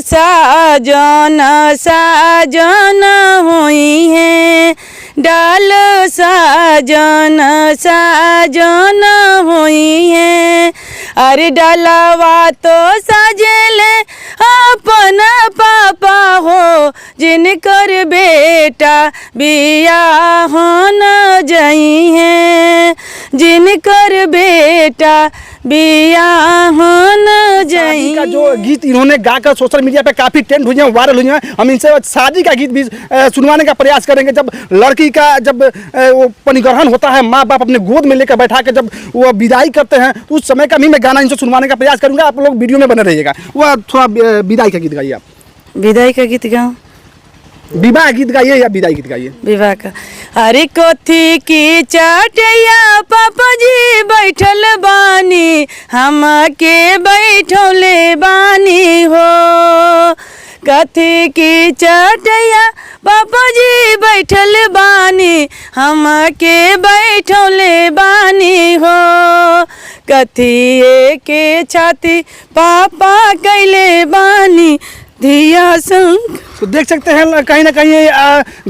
साजन साजन हुई है, डाल साजन साजन हुई है। अरे डालवा तो साजेले अपन पापा हो, जिनकर बेटा बियाह न जाई है, जिनकर बेटा बियाह न जाई। का जो गीत इन्होंने गाकर सोशल मीडिया पे काफी ट्रेंड हुए हैं, वायरल हुए हैं, हम इनसे शादी का गीत भी सुनवाने का प्रयास करेंगे। जब लड़की का जब वो परिग्रहण होता है, माँ बाप अपने गोद में लेकर बैठा के जब वो विदाई करते हैं, उस समय का भी मैं गाना इनसे सुनवाने का प्रयास करूंगा। आप लोग वीडियो में बने रहिएगा। वह थोड़ा विदाई का गीत गाइए। आप विदाई का गीत गाऊं? विवाह गीत गाइए या विदाई गीत गाइए? विवाह का। अरे कोथी की चाटिया पापा जी बैठल बानी, हम के बैठौले बानी हो। कथी की चाटिया पापा जी बैठल बानी, हम के बैठौले बानी हो। कथी के छाती पापा कैले बानी, धिया संग। तो देख सकते हैं कहीं ना कहीं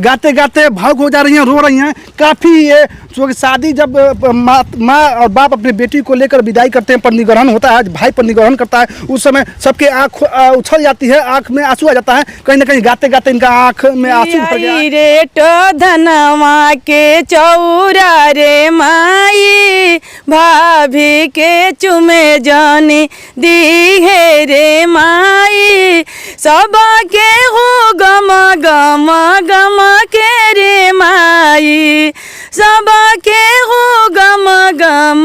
गाते गाते भावुक हो जा रही हैं, रो रही हैं। काफ़ी ये शादी जब माँ और बाप अपने बेटी को लेकर विदाई करते हैं, परिग्रहण होता है, भाई परिग्रहण करता है, उस समय सबके आँख उछल जाती है, आँख में आंसू आ जाता है। कहीं ना कहीं गाते गाते इनका आँख में आंसू भर गया। रे तो धनवा के चौरा रे माई, भाभी के चुमे जानी दी है रे माई। सबा के हो गम गम गम के रे माई, सबा के हो गम गम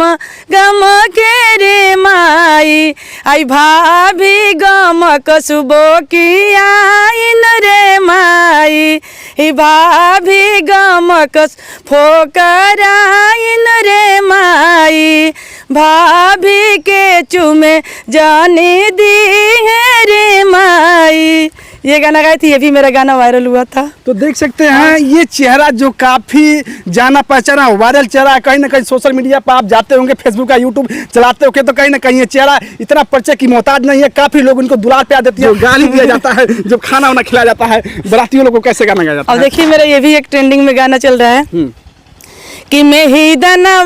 गम के रे माई। आई भाभी गम कसुबो की आइन रे माई, ही भाभी गम कस फोकर आइन रे माई। भाभी के चुमे जाने दी है रे माई। ये गाना गाई थी, ये भी मेरा गाना वायरल हुआ था। तो देख सकते हैं ये चेहरा जो काफ़ी जाना पहचाना वायरल चेहरा है। कहीं ना कहीं सोशल मीडिया पर आप जाते होंगे, फेसबुक का यूट्यूब चलाते होंगे, तो कहीं ना कहीं ये चेहरा इतना परिचय की मोहताज नहीं है। काफ़ी लोग इनको दुलार प्यार देती है, गाली दिया जाता है, जब खाना वाना खिलाया जाता है, बारातियों लोगों को कैसे गाना गाया जाता है। और देखिए मेरा ये भी एक ट्रेंडिंग में गाना चल रहा है कि मेही दाना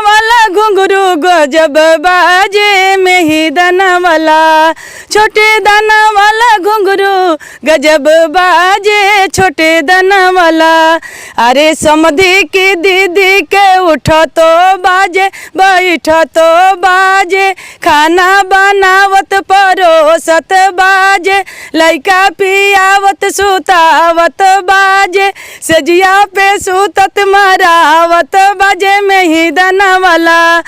वाला घुंघरू गजब बाजे, मेही दाना वाला छोटे दाना वाला घुंघरू गजब बाजे, छोटे दाना वाला। अरे समधी की दीदी के उठ तो बाजे, बैठ तो बाजे, खाना बनावत परोसत बाजे, लइका पियावत सुतावत बाजे, सजिया पे सुतत मरावत बाजे, मेही दाना वाला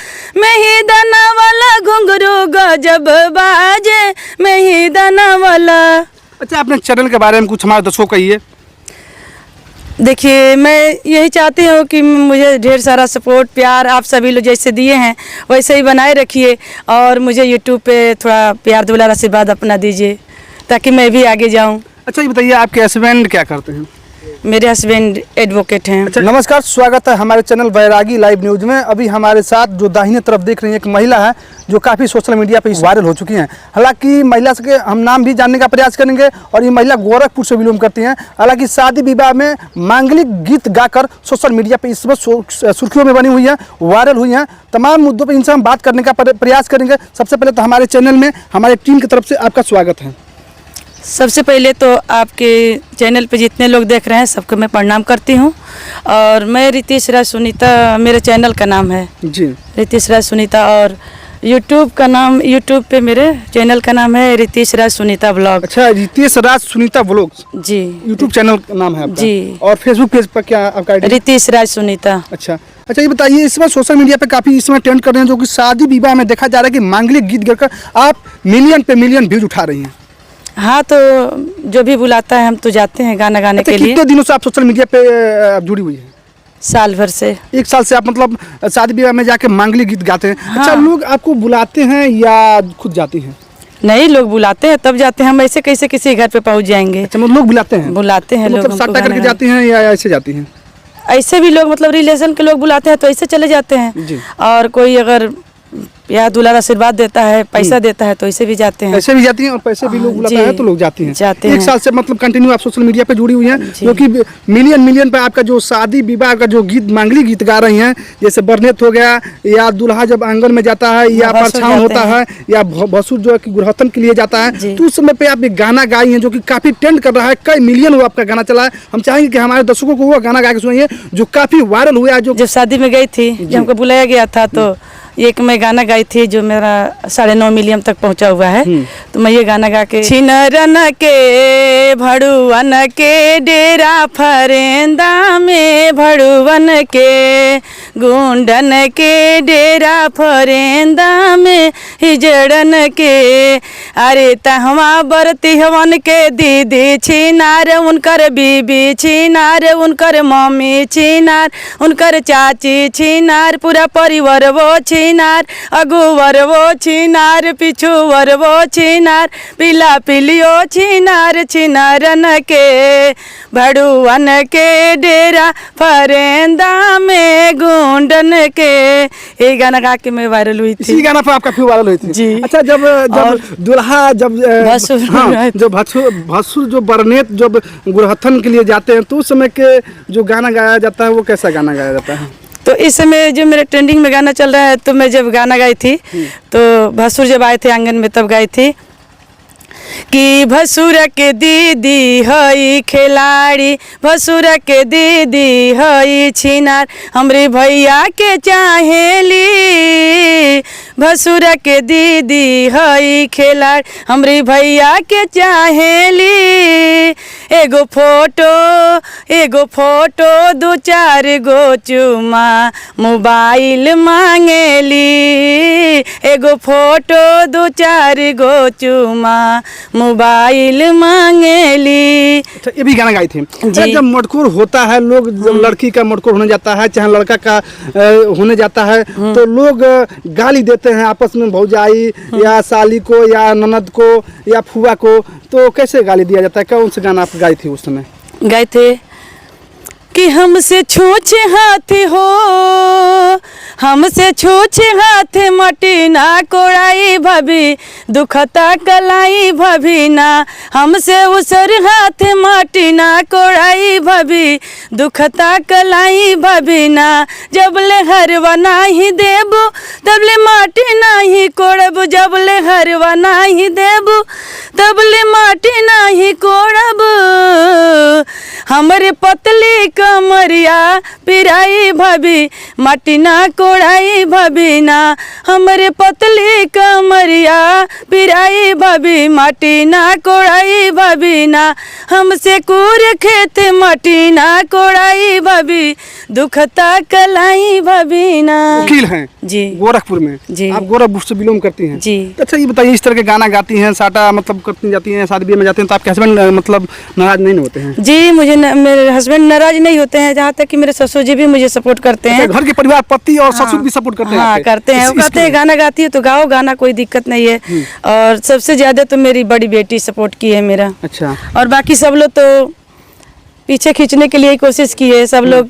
घुंघरू गजब बाजे, मेही दाना वाला। अच्छा, अपने चैनल के बारे में कुछ हमारे दर्शकों को कहिए। देखिए मैं यही चाहती हूँ कि मुझे ढेर सारा सपोर्ट प्यार आप सभी लोग जैसे दिए हैं वैसे ही बनाए रखिए, और मुझे यूट्यूब पे थोड़ा प्यार दुलार आशीर्वाद अपना दीजिए ताकि मैं भी आगे जाऊँ। अच्छा, ये बताइए आपके हस्बैंड क्या करते हैं? मेरे हस्बैंड एडवोकेट हैं। अच्छा, नमस्कार, स्वागत है हमारे चैनल बैरागी लाइव न्यूज में। अभी हमारे साथ जो दाहिने तरफ देख रही हैं एक महिला है जो काफ़ी सोशल मीडिया पे वायरल हो चुकी हैं। हालांकि महिला के हम नाम भी जानने का प्रयास करेंगे, और ये महिला गोरखपुर से बिलोंग करती हैं। हालांकि शादी विवाह में मांगलिक गीत गाकर सोशल मीडिया पे इस वक्त सुर्खियों में बनी हुई है, वायरल हुई हैं। तमाम मुद्दों पर इनसे हम बात करने का प्रयास करेंगे। सबसे पहले तो हमारे चैनल में हमारे टीम की तरफ से आपका स्वागत है। सबसे पहले तो आपके चैनल पे जितने लोग देख रहे हैं सबको मैं प्रणाम करती हूँ। और मैं रितेश राज सुनीता, मेरे चैनल का नाम है जी रितेश राज सुनीता, और यूट्यूब पे मेरे चैनल का नाम है रितेश राज सुनीता ब्लॉग। अच्छा, रितेश राज सुनीता ब्लॉग्स जी यूट्यूब चैनल का नाम है आपका? जी। और फेसबुक पेज पर क्या आपका आईडी? रितेश राज सुनीता। अच्छा, ये बताइए, इस समय सोशल मीडिया पे काफ़ी इस समय ट्रेंड कर रहे हैं, जो कि शादी विवाह में देखा जा रहा है कि मांगलिक गीत गाकर आप मिलियन पे मिलियन व्यूज उठा रही हैं। हाँ, तो जो भी बुलाता है हम तो जाते हैं गाना गाने के लिए। कितने दिनों से आप सोशल मीडिया पे जुड़ी हुई हैं? साल भर से। 1 साल से आप मतलब शादी विवाह में जाके मांगलिक गीत गाते हैं? हाँ। अच्छा, लोग आपको बुलाते हैं या खुद जाती हैं? नहीं, लोग बुलाते हैं तब जाते हैं, हम ऐसे कैसे किसी घर पे पहुंच जाएंगे। अच्छा, मतलब लोग बुलाते हैं? बुलाते हैं, मतलब साटा करके जाती हैं या ऐसे जाती हैं? ऐसे भी लोग मतलब रिलेशन के लोग बुलाते हैं तो ऐसे चले जाते हैं। और कोई अगर प्यार दुलार आशीर्वाद देता है, पैसा देता है तो ऐसे भी जाते हैं। ऐसे भी जाती हैं और पैसे भी लोग बुलाता जी, है तो लोग जाती हैं। जाते एक हैं। साल से मतलब कंटिन्यू आप सोशल मीडिया पे जुड़ी हुई हैं, क्योंकि मिलियन पे आपका जो शादी विवाह का जो गीत मांगली गीत गा रही हैं, जैसे बरनेत हो गया, या दूल्हा जब आंगन में जाता है, या परछावन होता है, या भसुर जो है कि गुरहतन के लिए जाता है, तो उस समय पे आप एक गाना गाई हैं जो कि काफी ट्रेंड कर रहा है, कई मिलियन वो आपका गाना चला है। हम चाहेंगे कि हमारे दर्शकों को वो गाना गा के सुनाइए जो काफी वायरल हुआ है। जो जब शादी में गई थी, जब हमको बुलाया गया था तो एक मैं गाना गाई थी जो मेरा 9.5 मिलियन तक पहुंचा हुआ है। तो मैं ये गाना गा के, छिनरन के भड़ुवन के डेरा फरेंदा में, भड़ुवन के गुंडन के डेरा फरेंदा में, हिजड़न के अरे तहवा बरती हवन के दीदी छिनार, उनकर बीबी छिनार, उनकर मम्मी छिनार, उनकर चाची छिनार, पूरा परिवार वो छिनार, अगुवर वो छिनार, पिछुवर वो छिनार, पिला पिलियो छिनार, छिनारन के भड़ुवन के डेरा फरेंदा में, गुंडन के। ये गाना गा के मैं वायरल हुई थी। इसी गाना पे आपका फिर वायरल हुई थी जी। अच्छा, जब दुल्हा जब भसुर जो बरनेत जब गुरहथन के लिए जाते हैं तो उस समय के जो गाना गाया जाता है वो कैसा गाना गाया जाता है? तो इस समय जो मेरे ट्रेंडिंग में गाना चल रहा है, तो मैं जब गाना गाई थी तो भसुर जब आए थे आंगन में तब गाई थी कि भसुर के दीदी हई खिलाड़ी, भसुर के दीदी हई छिनार, हमरे भैया के चाहेली, भसुर के दीदी हई खिलाड़ी, हमरे भैया के चाहेली, एगो फोटो 2-4 गो चुमा मोबाइल मांगेली, एगो फोटो 2-4 गो चुमा मोबाइल मांगेली। अच्छा, ये भी गाना गाई थी। जब मटकोर होता है, लोग जब लड़की का मटकोर होने जाता है, चाहे लड़का का होने जाता है, तो लोग गाली देते हैं आपस में, भौजाई या साली को या ननद को या फुआ को, तो कैसे गाली दिया जाता है? कौन सा गाना आप गाई थी उस समय? गाए थे कि हमसे छूछे हाथ हो, हमसे छूछे हाथ मटी ना कोड़ाई भाभी, दुखता कलाई भाभी ना, हमसे उसर हाथ माटी ना कोड़ाई भाभी, दुखता कलाई भाभी ना, जबले हरवा नाही देबो तबले माटी नाही कोड़ब, जबले हरवा नाही देबो तबले माटी नाही कोड़ब, हमरे पतली कमरिया पिराई भाभी, माटी ना कोड़ाई भाभी ना, हमरे पतली कमरिया पिराई भाभी, माटी ना कोड़ाई भाभी ना, हमसे कूर खेत माटी ना कोड़ाई भाभी, दुखता कलाई भाभी ना। वकील हैं जी, गोरखपुर में जी। आप गोरखपुर से बिलोंग करती हैं जी। अच्छा, ये बताइए, इस तरह के गाना गाती हैं, साटा मतलब करती जाती हैं, शादी ब्याह में जाते हैं, तो आपके हस्बैंड मतलब नाराज नहीं होते हैं? जी, मेरे हस्बैंड नाराज नहीं होते हैं, जहाँ तक कि मेरे ससुर जी भी मुझे सपोर्ट करते हैं। घर के परिवार, पति और ससुर भी सपोर्ट करते हैं? हाँ, करते हैं। वो कहते हैं गाना गाती है तो गाओ गाना, कोई दिक्कत नहीं है। और सबसे ज्यादा तो मेरी बड़ी बेटी सपोर्ट की है मेरा। अच्छा। और बाकी सब लोग तो पीछे खींचने के लिए कोशिश की है, सब लोग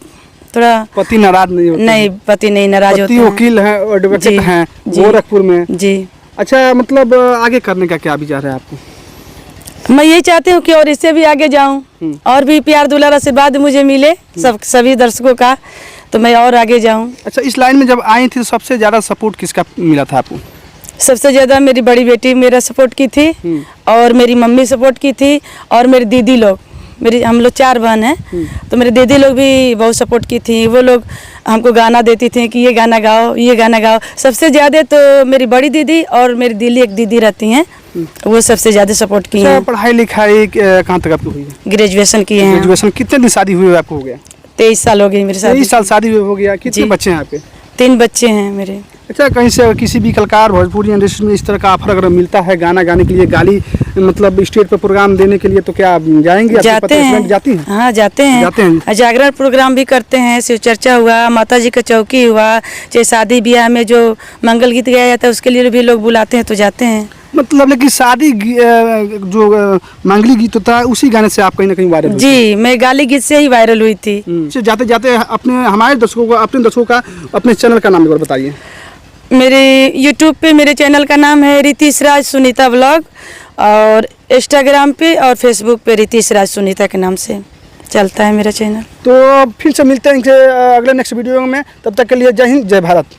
थोड़ा। पति नाराज नहीं होते? नहीं, पति नहीं नाराज होते हैं। वकील हैं, एडवोकेट हैं गोरखपुर में। जी। अच्छा, मतलब आगे करने का क्या विचार है आपको? मैं यही चाहती हूँ कि और इससे भी आगे जाऊँ, और भी प्यार दुलार आशीर्वाद मुझे मिले सभी दर्शकों का, तो मैं और आगे जाऊँ। अच्छा, इस लाइन में जब आई थी तो सबसे ज्यादा सपोर्ट किसका मिला था आपको? सबसे ज्यादा मेरी बड़ी बेटी मेरा सपोर्ट की थी, और मेरी मम्मी सपोर्ट की थी, और मेरी दीदी लोग, हम लोग 4 बहन हैं, तो मेरे दीदी लोग भी बहुत सपोर्ट की थी। वो लोग हमको गाना देती थी कि ये गाना गाओ, ये गाना गाओ। सबसे ज़्यादा तो मेरी बड़ी दीदी और मेरी दिल्ली एक दीदी रहती हैं, वो सबसे ज़्यादा सपोर्ट की हैं। पढ़ाई लिखाई कहाँ तक आपकी हुई है? ग्रेजुएशन किए हैं। ग्रेजुएशन कितने दिन शादी हुई आपको? हो गया 23 साल हो गई मेरे साथ। 23 साल शादी हो गया। कितने बच्चे हैं आपके? 3 बच्चे हैं मेरे। अच्छा, कहीं से किसी भी कलाकार भोजपुरी इंडस्ट्री में इस तरह का ऑफर अगर मिलता है गाना गाने के लिए, गाली मतलब स्टेज पर प्रोग्राम देने के लिए, तो क्या आप जाएंगे? जाते हैं। जाती हैं? हाँ, जाते हैं। जागरण प्रोग्राम भी करते हैं, शिव चर्चा हुआ, माता जी का चौकी हुआ, चाहे शादी ब्याह में जो मंगल गीत गाया जाता है उसके लिए भी लोग बुलाते हैं तो जाते हैं। मतलब लेकिन शादी जो मंगली गीत होता है उसी गाने से आप कहीं ना कहीं वायरल? जी, मैं गाली गीत से ही वायरल हुई थी। जाते जाते अपने हमारे दर्शकों को, अपने दर्शकों का अपने चैनल का नाम एक बार बताइए। मेरे यूट्यूब पे मेरे चैनल का नाम है रितीश राज सुनीता ब्लॉग, और इंस्टाग्राम पे और फेसबुक पे रितीश राज सुनीता के नाम से चलता है मेरा चैनल। तो फिर से मिलते हैं इनके अगले नेक्स्ट वीडियो में, तब तक के लिए जय हिंद जय भारत।